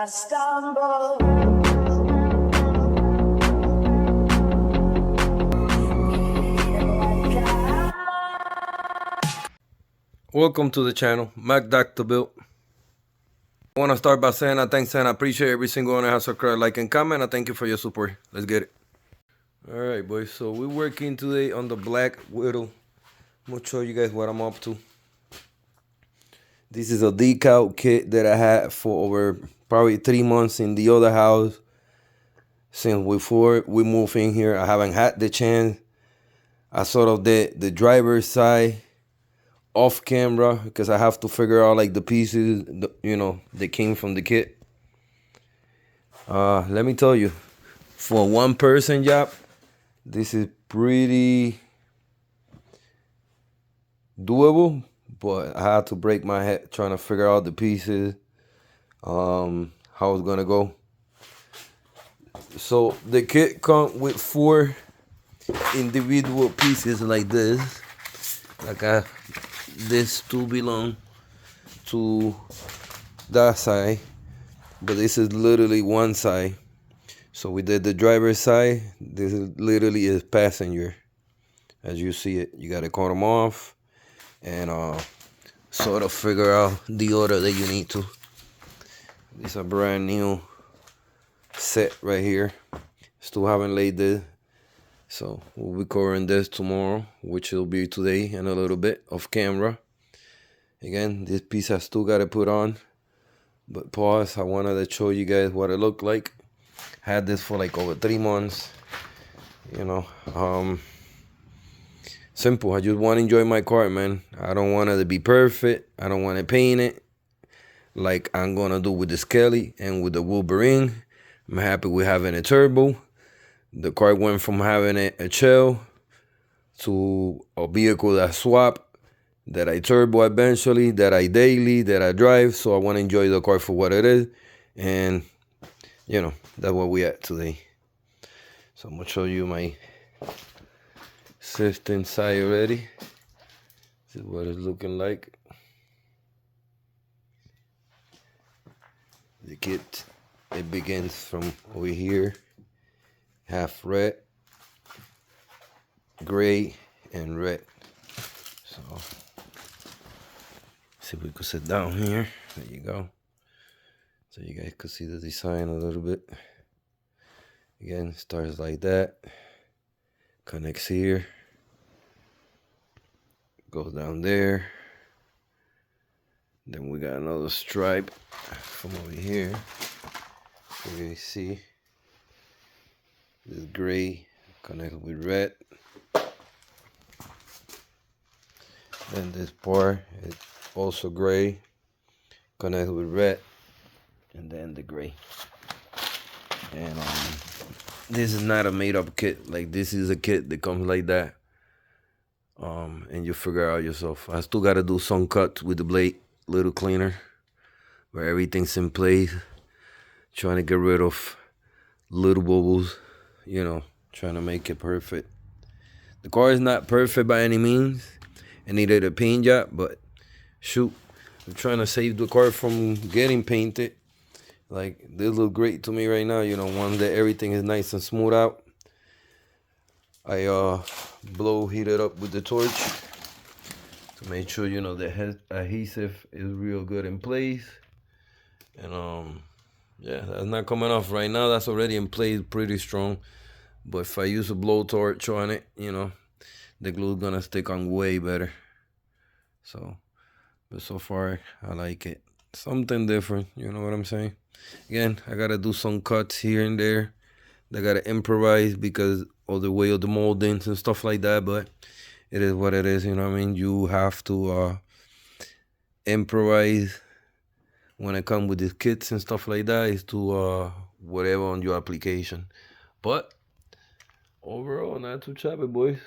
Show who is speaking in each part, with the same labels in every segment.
Speaker 1: I stumble.
Speaker 2: Welcome to the channel, Mac Dr. Bill. I want to start by saying I thanks and I appreciate every single one that has subscribed, like, and comment. I thank you for your support. Let's get it. Alright, boys. So we're working today on the Black Widow. I'm going to show you guys what I'm up to. This is a decal kit that I had for over probably 3 months in the other house. Since before we moved in here, I haven't had the chance. I sort of did the driver's side off camera because I have to figure out like the pieces, that came from the kit. Let me tell you, for a one-person job, this is pretty doable, but I had to break my head trying to figure out the pieces, how it's gonna go. So the kit comes with 4 individual pieces like this. This two belong to that side, but this is literally one side. So we did the driver's side. This is literally is passenger. As you see it, you gotta cut them off and sort of figure out the order that you need to. It's a brand new set right here. Still haven't laid this, so we'll be covering this tomorrow, which will be today and a little bit off camera. Again, this piece I still got to put on, but pause. I wanted to show you guys what it looked like. Had this for like over 3 months. Simple. I just want to enjoy my car, man. I don't want it to be perfect. I don't want to paint it like I'm gonna do with the Skelly and with the Wolverine. I'm happy with having a turbo. The car went from having a shell to a vehicle that swap, that I turbo eventually, that I daily, that I drive. So I want to enjoy the car for what it is. And, that's what we at today. So I'm going to show you my system side already. This is what it's looking like. The kit, it begins from over here. Half red, gray, and red. So, see if we could sit down here. There you go. So you guys could see the design a little bit. Again, starts like that. Connects here. Goes down there. Then we got another stripe from over here. You guys see. This gray connected with red. Then this part is also gray connected with red, and then the gray. And this is not a made-up kit. Like, this is a kit that comes like that. And you figure out yourself. I still gotta do some cuts with the blade, little cleaner, where everything's in place. Trying to get rid of little bubbles. Trying to make it perfect. The car is not perfect by any means. It needed a paint job, but shoot, I'm trying to save the car from getting painted. Like, this looks great to me right now. Once that everything is nice and smooth out, I heat it up with the torch to make sure the adhesive is real good in place. And yeah, that's not coming off right now. That's already in place, pretty strong. But if I use a blowtorch on it, the glue's gonna stick on way better. But so far, I like it. Something different, you know what I'm saying? Again, I gotta do some cuts here and there. I gotta improvise because of the way of the moldings and stuff like that. But it is what it is, you know what I mean? You have to improvise when it comes with these kits and stuff like that. Is to whatever on your application. But overall, not too shabby, boys.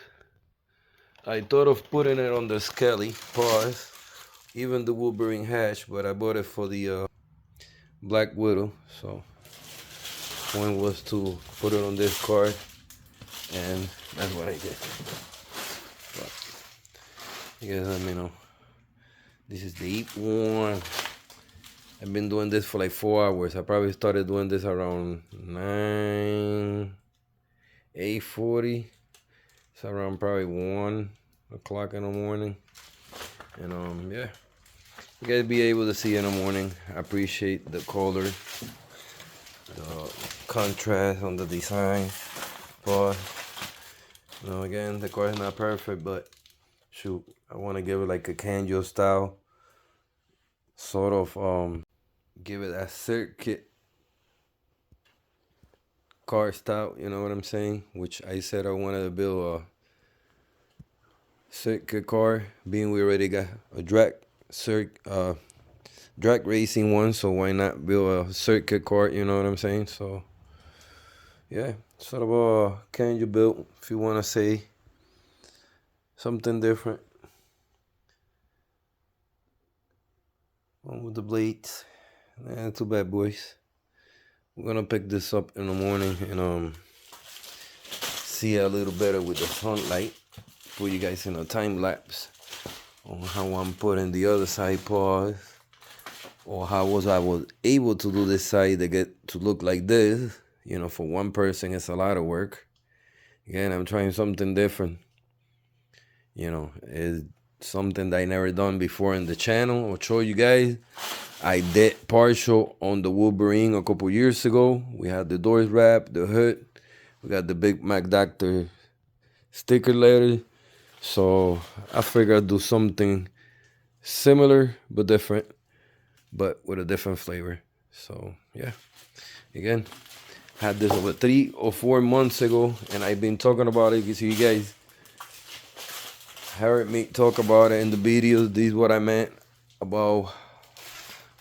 Speaker 2: I thought of putting it on the Skelly, pause, even the Wolverine hatch, but I bought it for the Black Widow. So point was to put it on this car, and that's what I did. But you guys let me know. This is the one. I've been doing this for like 4 hours. I probably started doing this around 8:40. It's around probably 1 o'clock in the morning. And yeah, you guys be able to see in the morning. I appreciate the color, the contrast on the design. But again, the car is not perfect, but shoot, I want to give it like a Canjo style, sort of give it a circuit car style, you know what I'm saying? Which I said I wanted to build a circuit car, being we already got a drag racing one, so why not build a circuit car, you know what I'm saying? So yeah, sort of a Canjo build, if you want to say something different. One with the blades. Too bad, boys. We're gonna pick this up in the morning and see a little better with the sunlight. Put you guys in a time lapse on how I'm putting the other side pause, or how I was able to do this side to get to look like this. You know, for one person, it's a lot of work. Again, I'm trying something different. You know, it's something that I never done before in the channel. I'll show you guys. I did partial on the Wolverine a couple years ago. We had the doors wrapped, the hood. We got the Big Mac Doctor sticker letter. So I figured I'd do something similar but different, but with a different flavor. So yeah, again, had this over 3 or 4 months ago, and I've been talking about it. So you guys heard me talk about it in the videos. This is what I meant about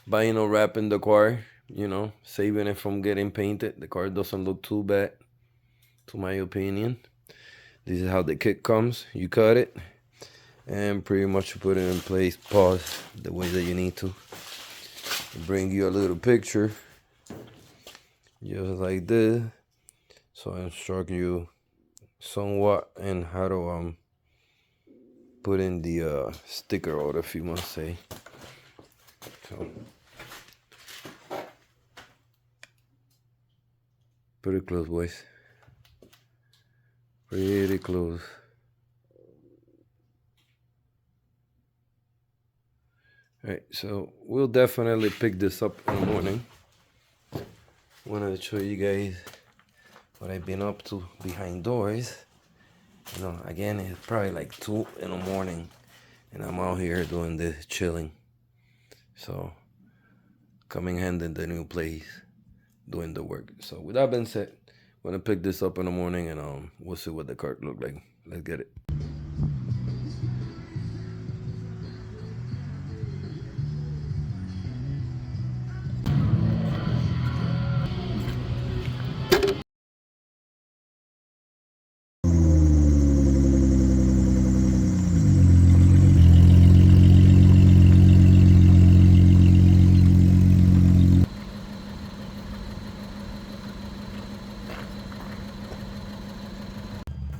Speaker 2: buying or wrapping the car, you know, saving it from getting painted. The car doesn't look too bad, to my opinion. This is how the kit comes. You cut it and pretty much put it in place, pause the way that you need to. Bring you a little picture just like this, so I instruct you somewhat in how to put in the sticker order, if you must say. So pretty close, boys. Pretty close. Alright, so we'll definitely pick this up in the morning. Wanted to show you guys what I've been up to behind doors. You know, again, it's probably like 2 in the morning, and I'm out here doing this, chilling. So, coming hand in the new place, doing the work. So, with that being said, I'm gonna pick this up in the morning, and we'll see what the cart look like. Let's get it.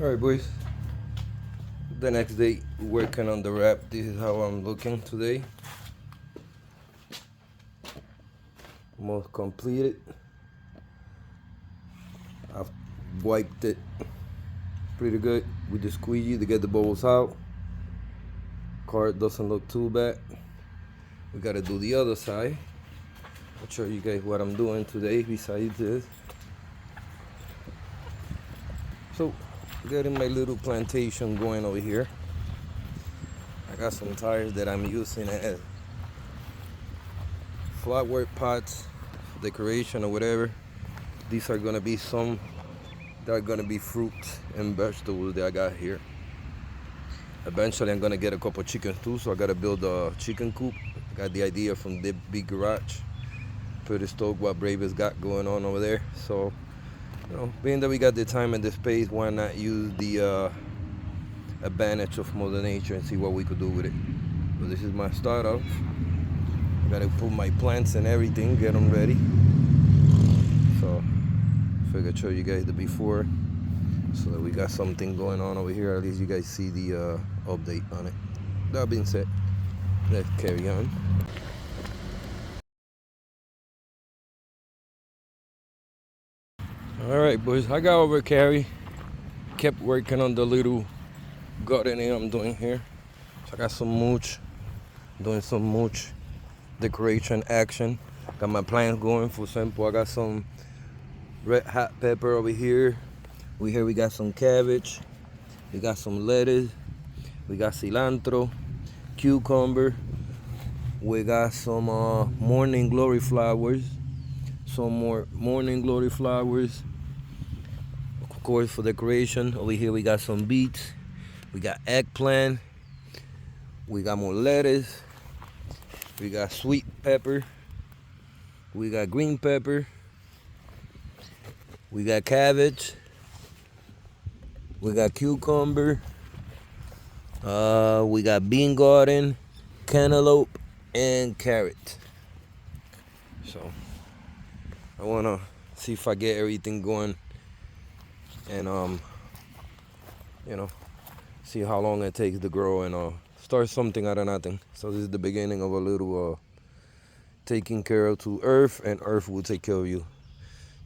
Speaker 2: Alright, boys, the next day, working on the wrap. This is how I'm looking today. Almost completed. I've wiped it pretty good with the squeegee to get the bubbles out. Card doesn't look too bad. We gotta do the other side. I'll show you guys what I'm doing today besides this. So, getting my little plantation going over here. I got some tires that I'm using as flower pots, decoration or whatever. These are gonna be some that are gonna be fruits and vegetables that I got here. Eventually I'm gonna get a couple chickens too, so I gotta build a chicken coop. I got the idea from the big garage. Pretty stoked what Braves got going on over there. So, you know, being that we got the time and the space, why not use the advantage of Mother Nature and see what we could do with it. So this is my startup. I gotta put my plants and everything, get them ready. So I figured I'd show you guys the before, so that we got something going on over here. At least you guys see the update on it. That being said, let's carry on. All right, boys. I got over carry. Kept working on the little gardening I'm doing here. So I got some mulch, doing some mulch decoration action. Got my plants going for simple. I got some red hot pepper over here. We got some cabbage. We got some lettuce. We got cilantro, cucumber. We got some morning glory flowers. Some more morning glory flowers. Of course, for decoration. Over here we got some beets. We got eggplant. We got more lettuce. We got sweet pepper. We got green pepper. We got cabbage. We got cucumber. We got bean garden, cantaloupe, and carrot. So I wanna see if I get everything going, and see how long it takes to grow, and start something out of nothing. So this is the beginning of a little taking care of to earth, and earth will take care of you.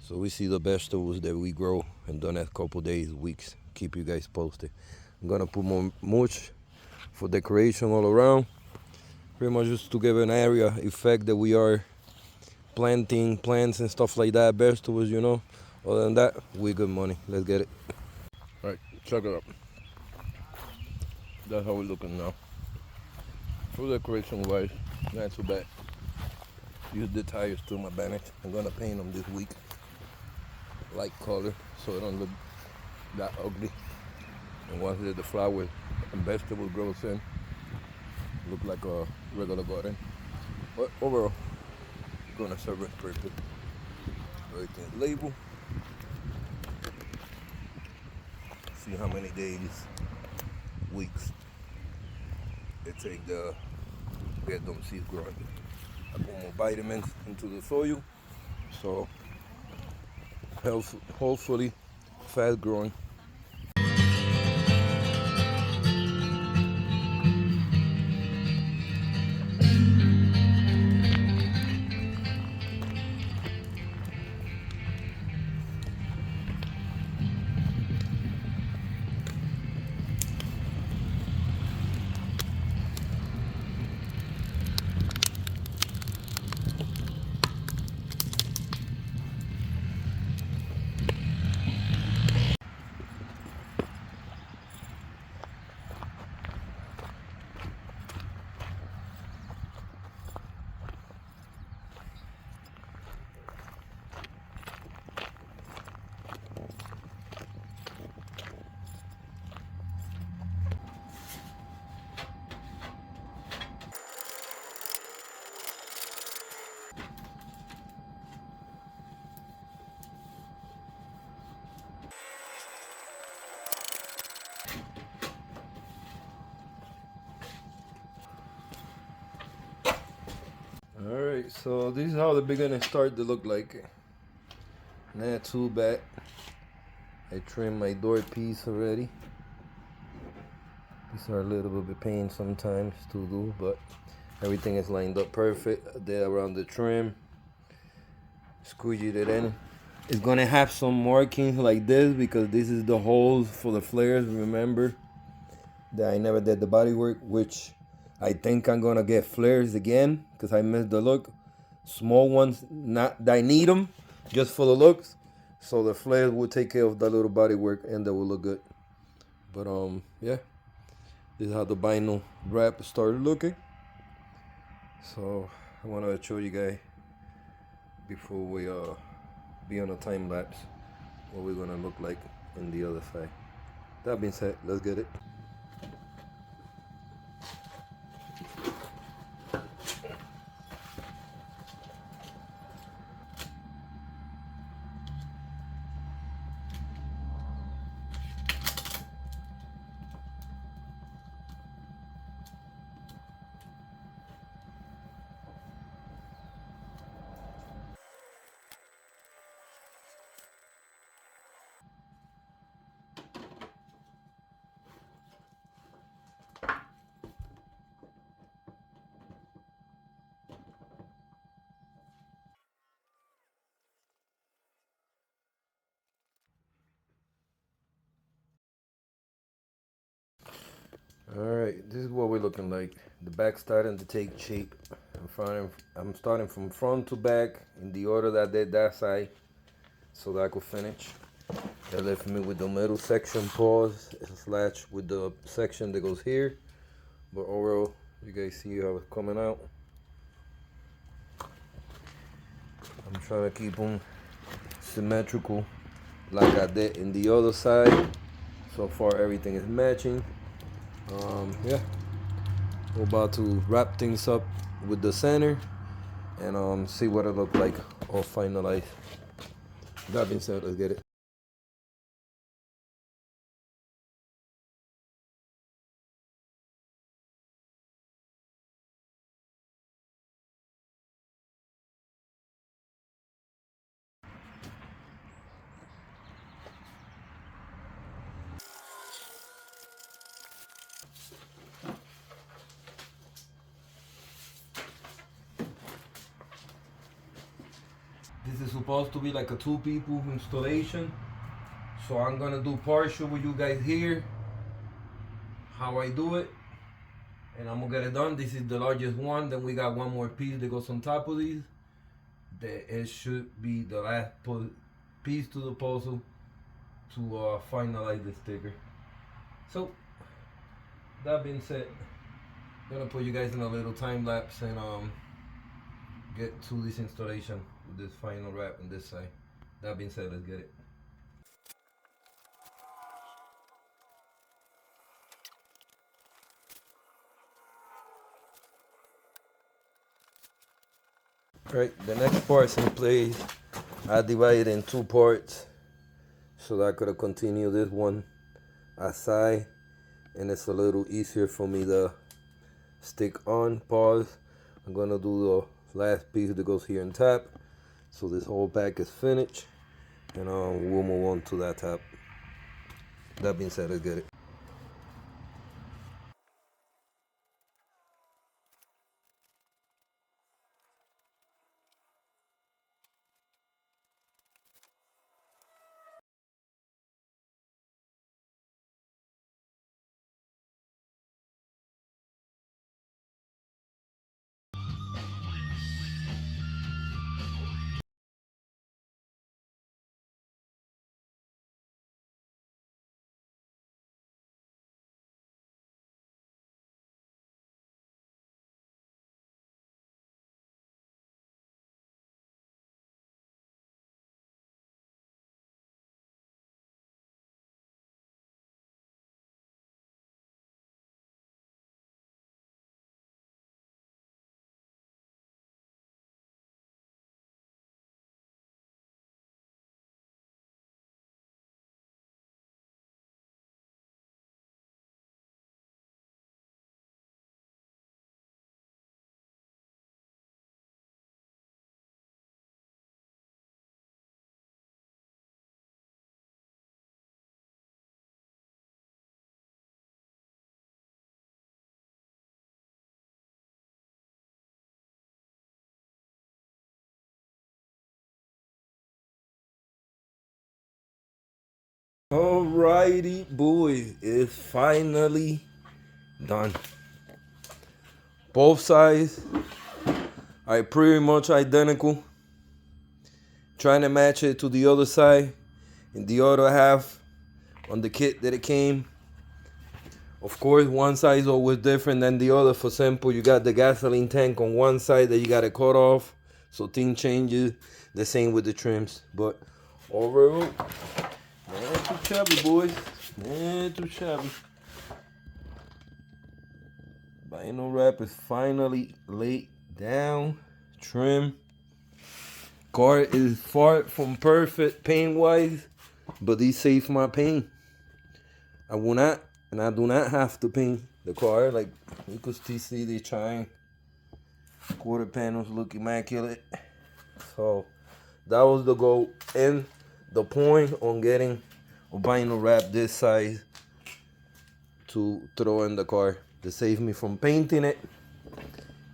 Speaker 2: So we see the vegetables that we grow in the next couple days, weeks. Keep you guys posted. I'm gonna put more mulch for decoration all around. Pretty much just to give an area effect that we are planting plants and stuff like that, vegetables, Other than that, we good money. Let's get it. All right, check it out. That's how we're looking now. For decoration wise, not too bad. Use the tires to my advantage. I'm gonna paint them this week. Light color so it don't look that ugly. And once the flowers and vegetable grows in, look like a regular garden. But overall, gonna serve it perfect. Everything is labeled. See how many days, weeks it takes to get them seeds growing. I put more vitamins into the soil, so hopefully fast growing. Alright, so this is how the beginning start to look like. Not too bad. I trimmed my door piece already. These are a little bit pain sometimes to do, but everything is lined up perfect. There around the trim. Squeegee it in. It's gonna have some markings like this because this is the holes for the flares. Remember that I never did the body work, which I think I'm gonna get flares again because I missed the look. Small ones, not that I need them, just for the looks. So the flares will take care of that little body work and that will look good. But yeah, this is how the vinyl wrap started looking. So I wanna show you guys before we be on a time lapse what we're gonna look like on the other side. That being said, let's get it. Alright, this is what we're looking like. The back starting to take shape. I'm starting from front to back in the order that I did that side so that I could finish. That left me with the middle section pause slash with the section that goes here. But overall, you guys see how it's coming out. I'm trying to keep them symmetrical like I did in the other side. So far everything is matching. Yeah, we're about to wrap things up with the center and see what it look like all finalized. That being said, let's get it. This is supposed to be like a 2 people installation. So I'm gonna do partial with you guys here, how I do it, and I'm gonna get it done. This is the largest one. Then we got one more piece that goes on top of these. That it should be the last piece to the puzzle to finalize the sticker. So that being said, I'm gonna put you guys in a little time lapse and get to this installation with this final wrap on this side. That being said, let's get it. Alright, the next part's in place. I divided in 2 parts so that I could continue this one aside, and it's a little easier for me to stick on. Pause. I'm gonna do the last piece that goes here and tap, so this whole pack is finished, and we'll move on to that tap. That being said, let's get it. Alrighty, boys, it's finally done. Both sides are pretty much identical. Trying to match it to the other side and the other half on the kit that it came. Of course, one side is always different than the other. For example, you got the gasoline tank on one side that you got to cut off, so things changes. The same with the trims, but overall, man, too shabby, boys. Man, too shabby. Vinyl wrap is finally laid down. Trim. Car is far from perfect paint-wise, but this saves my paint. I will not, and I do not have to paint the car. Like you could still see the trying. Quarter panels look immaculate. So that was the goal and the point on getting a vinyl wrap this size to throw in the car to save me from painting it,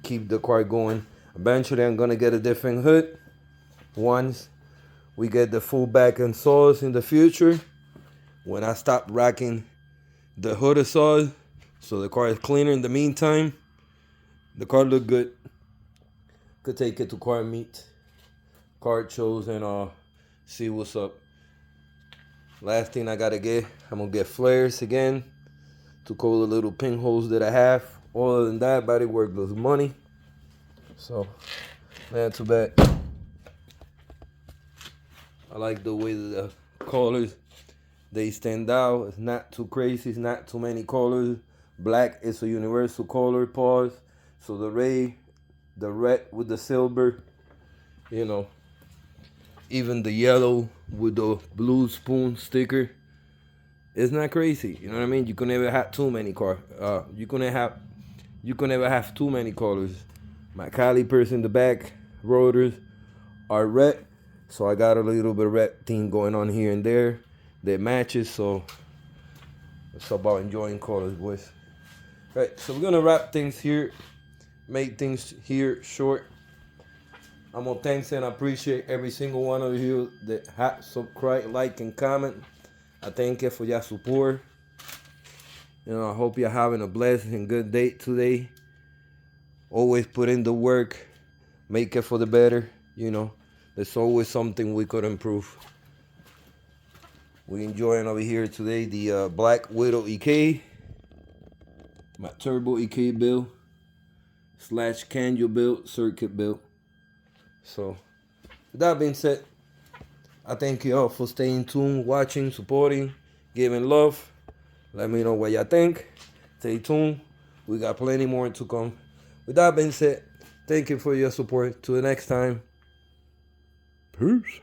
Speaker 2: keep the car going. Eventually I'm gonna get a different hood once we get the full back and saws in the future, when I stop racking the hood of saws, So the car is cleaner in the meantime. The car look good. Could take it to car meet, car shows, and see what's up. Last thing I gotta get, I'm gonna get flares again to cover the little pinholes that I have. Other than that, body work looks money. So, not too bad. I like the way the colors, they stand out. It's not too crazy. It's not too many colors. Black is a universal color, pause. So the red with the silver, you know, even the yellow with the blue spoon sticker. It's not crazy. You know what I mean? You can never have too many you can never have too many colors. My calipers in the back rotors are red, so I got a little bit of red theme going on here and there that matches. So it's about enjoying colors, boys. Right, so we're gonna wrap things here, make things here short. I'm gonna thanks and appreciate every single one of you that have subscribe, like, and comment. I thank you for your support. You know, I hope you're having a blessed and good day today. Always put in the work, make it for the better. You know, there's always something we could improve. We enjoying over here today the Black Widow EK, my Turbo EK build / Canyon build, circuit build. So, with that being said, I thank you all for staying tuned, watching, supporting, giving love. Let me know what y'all think. Stay tuned. We got plenty more to come. With that being said, thank you for your support. Till the next time. Peace.